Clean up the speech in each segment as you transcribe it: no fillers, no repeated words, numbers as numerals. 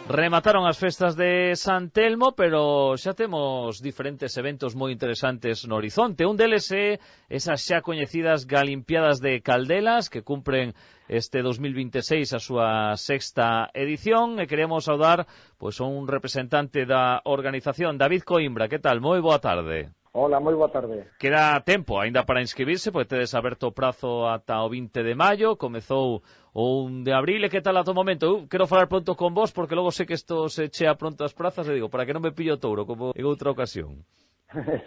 Remataron as festas de San Telmo, pero xa temos diferentes eventos moi interesantes no horizonte. Un deles é esas xa coñecidas Galimpiadas de Caldelas, que cumpren este 2026 a súa sexta edición, e queremos saudar pois a un representante da organización, David Coimbra. Que tal? Moi boa tarde. Hola, moi boa tarde. Queda tempo aínda para inscribirse, porque tedes aberto o prazo ata o 20 de maio, comezou o 1 de abril, e que tal ata o momento? Eu quero falar pronto con vos, porque logo sei que isto se chea pronto as prazas, e digo, para que non me pillo o touro, como en outra ocasión.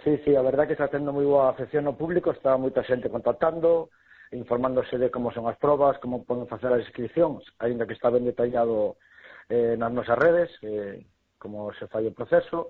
Sí, a verdad que está tendo moi boa afección no público, está moita xente contactando, informándose de como son as probas, como poden facer as inscripcións, aínda que está ben detallado nas nosas redes, como se fai o proceso.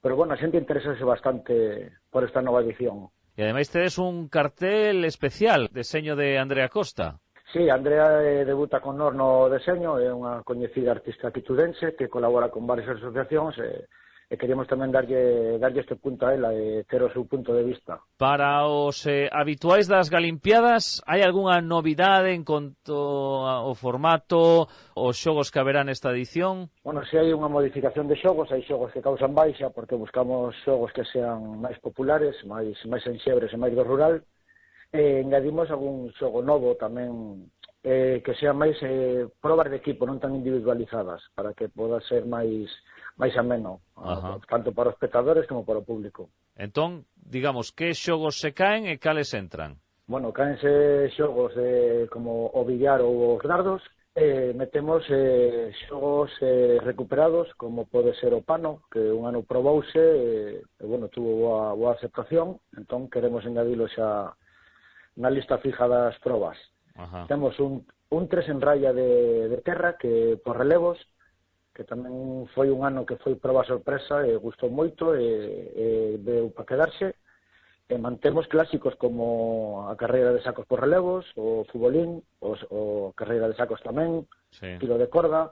Pero, bueno, a xente interésase bastante por esta nova edición. E ademais tedes un cartel especial, deseño de Andrea Costa. Sí, Andrea debuta con nós no deseño, é unha coñecida artista quitudense que colabora con varias asociacións e queríamos tamén darlle este punto a ela e ter o seu punto de vista. Para os habituais das Galimpiadas, hai algunha novidade en conto ao formato, os xogos que haberá nesta edición? Bueno, se hai unha modificación de xogos, hai xogos que causan baixa porque buscamos xogos que sean máis populares, máis enxebres e máis do rural, e engadimos algún xogo novo tamén que sean máis probas de equipo, non tan individualizadas, para que poda ser máis ameno, tanto para os espectadores como para o público. Entón, digamos, que xogos se caen e cales entran? Bueno, caense xogos como o billar ou os dardos, metemos xogos recuperados, como pode ser o pano, que un ano probouse e bueno, tuvo boa aceptación, entón queremos engadilo xa na lista fija das probas. Temos un 3 en raya de terra, que por relevos, que tamén foi un ano que foi proba sorpresa e gustou moito e deu para quedarse. E mantemos clásicos como a carreira de sacos por relevos, o futbolín, o carreira de sacos tamén, tiro de corda,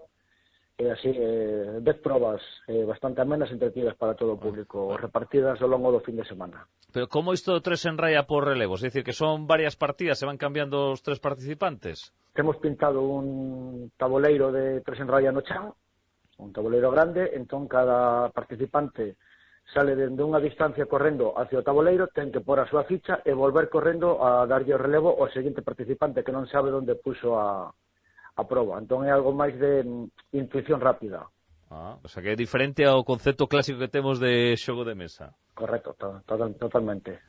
e así 10 probas bastante amenas e entretidas para todo o público, repartidas ao longo do fin de semana. Pero como isto do 3 en raya por relevos? É dicir, que son varias partidas, se van cambiando os 3 participantes? Temos pintado un tabuleiro de 3 en raya no chan, un tabuleiro grande, entón cada participante sale dende unha distancia correndo hacia o tabuleiro, ten que pôr a súa ficha e volver correndo a darlle o relevo ao seguinte participante que non sabe onde puxo a proba. Entón é algo máis de intuición rápida. O sea que é diferente ao concepto clásico que temos de xogo de mesa. Correcto, totalmente.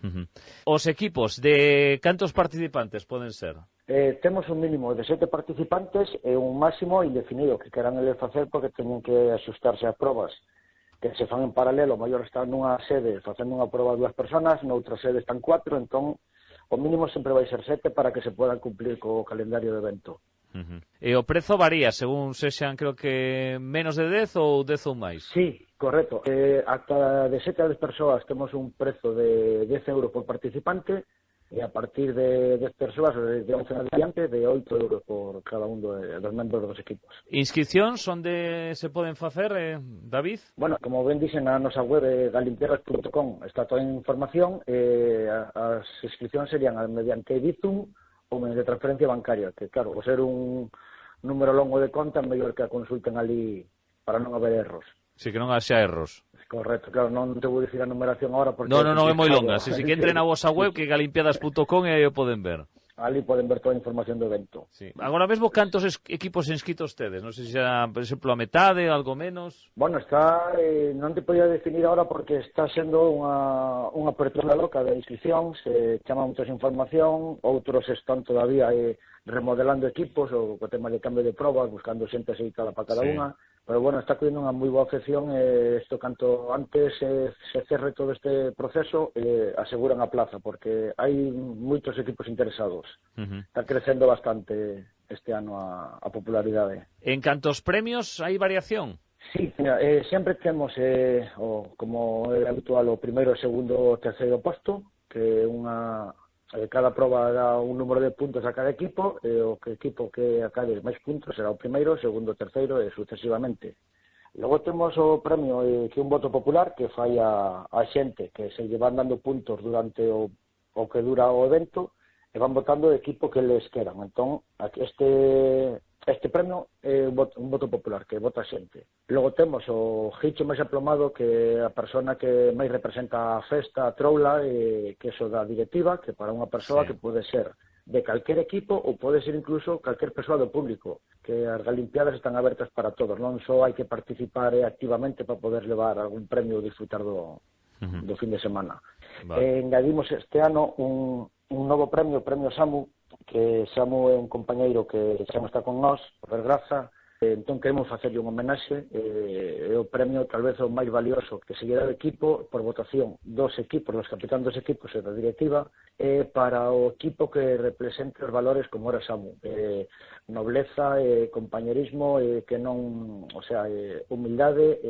Os equipos, de cantos participantes poden ser? Temos un mínimo de 7 participantes e un máximo indefinido que queran eles facer porque teñen que axustarse ás probas que se fan en paralelo. O maior está nunha sede facendo unha proba 2 personas, noutra sede están 4, entón o mínimo sempre vai ser 7 para que se podan cumplir co calendario de evento. E o prezo varía según sexan, creo que menos de 10 ou 10 ou máis? Sí, correcto. Ata de 7 a 10 persoas temos un prezo de 10 euros por participante e a partir de 10 persoas, de 11 adiante, de 8 euros por cada un dos membros dos equipos. Inscripcións onde se poden facer, David? Bueno, como ben dixen na nosa web galimpiadas.com está toda a información, as inscripcións serían mediante Bizum ou mediante transferencia bancaria, que claro, ao ser un número longo de conta, mellor que a consulten ali para non haber erros. Si, que non haxa erros. Correcto, claro, non te vou dicir a numeración agora porque... Non, é moi longa. Si que entren na vosa web, que galimpiadas.com, e aí o poden ver. Ali poden ver toda a información do evento. Sí. Agora mesmo, cantos equipos inscritos tedes? Non sei se xa, por exemplo, a metade, algo menos? Bueno, está, non te podía definir agora porque está sendo unha apertura loca de inscripcións, chama moita información, outros están todavía remodelando equipos, ou co tema de cambio de probas, buscando xente aceitada para cada unha, pero bueno, está collendo unha moi boa afección e isto canto antes se cerre todo este proceso aseguran a plaza, porque hai moitos equipos interesados. Está crecendo bastante este ano a popularidade. En canto aos premios, hai variación? Sí, mira, sempre temos, como é habitual, o primeiro, segundo e terceiro posto, que cada proba dá un número de puntos a cada equipo, e o equipo que acabe máis puntos será o primeiro, segundo, terceiro e sucesivamente. Logo temos o premio que é un voto popular que fai a xente que se lle van dando puntos durante o que dura o evento e van votando o equipo que les queran. Entón, este Este premio é un voto popular, que vota a xente. Logo temos o Gicho máis aplomado, que é a persona que máis representa a festa, a troula, que é da directiva, que para unha persoa que pode ser de calquer equipo ou pode ser incluso calquer persoa do público, que as Galimpiadas están abertas para todos, non só hai que participar activamente para poder levar algún premio ou disfrutar do fin de semana. Vale. Engadimos este ano un novo premio, o premio Samu, que Samu é un compañeiro que xa non está con nós, por desgraza, entón queremos facerlle un homenaxe, é o premio tal vez o máis valioso que se lle dá ao equipo por votación dos equipos, dos capitán dos equipos e da directiva, para o equipo que represente os valores como era Samu, nobleza, compañerismo, que non, o sea, humildade,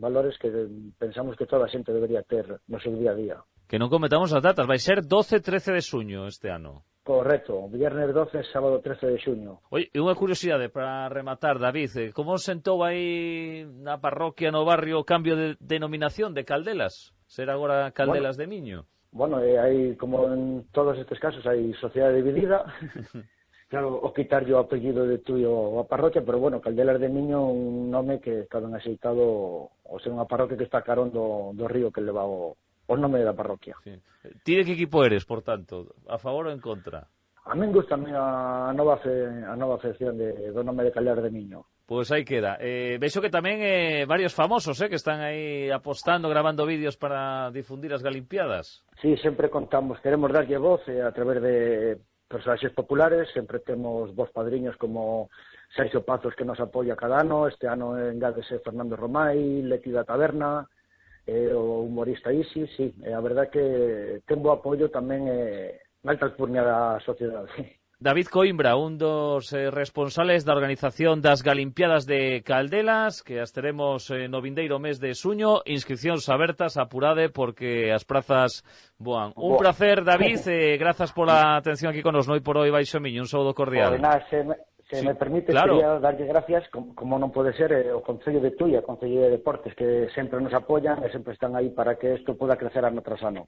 valores que pensamos que toda a xente debería ter no seu día a día. Que non cometamos as datas, vai ser 12-13 de suño este ano. Correcto, viernes 12, sábado 13 de xuño. Oi, unha curiosidade para rematar, David, como sentou aí na parroquia, no barrio, o cambio de denominación de Caldelas? Ser agora Caldelas de Miño? Bueno, hai, como en todos estes casos, hai sociedade dividida. Claro, o quitarlle o apellido de tuyo a parroquia, pero bueno, Caldelas de Miño é un nome que está ben aceitado, o ser unha parroquia que está carón do río que leva o nome da parroquia. Sí. Ti de que equipo eres, por tanto? A favor ou en contra? A min gusta a nova afección do nome de Caldelas de Miño. Pois aí queda. Vexo que tamén varios famosos que están aí apostando, grabando vídeos para difundir as Galimpiadas. Sí, sempre contamos, queremos darlle voz a través de personaxes populares, sempre temos voz padriños como Sergio Pazos, que nos apoia cada ano, este ano engádese Fernando Romai, Leti da Taberna, o humorista Isis, sí, a verdad que ten bo apoio tamén na alta alcurnia da sociedade. David Coimbra, un dos responsables da organización das Galimpiadas de Caldelas, que as teremos no vindeiro mes de suño, inscripcións abertas, apurade, porque as prazas voan. Un placer, David, grazas pola atención aquí con nos Noi por Hoy Baixo Miño, un saúdo cordial. Se me permite, quería darlle gracias, como non pode ser, o Concello de Tui, o Concello de Deportes, que sempre nos apoyan e sempre están aí para que isto poda crecer ano tras ano.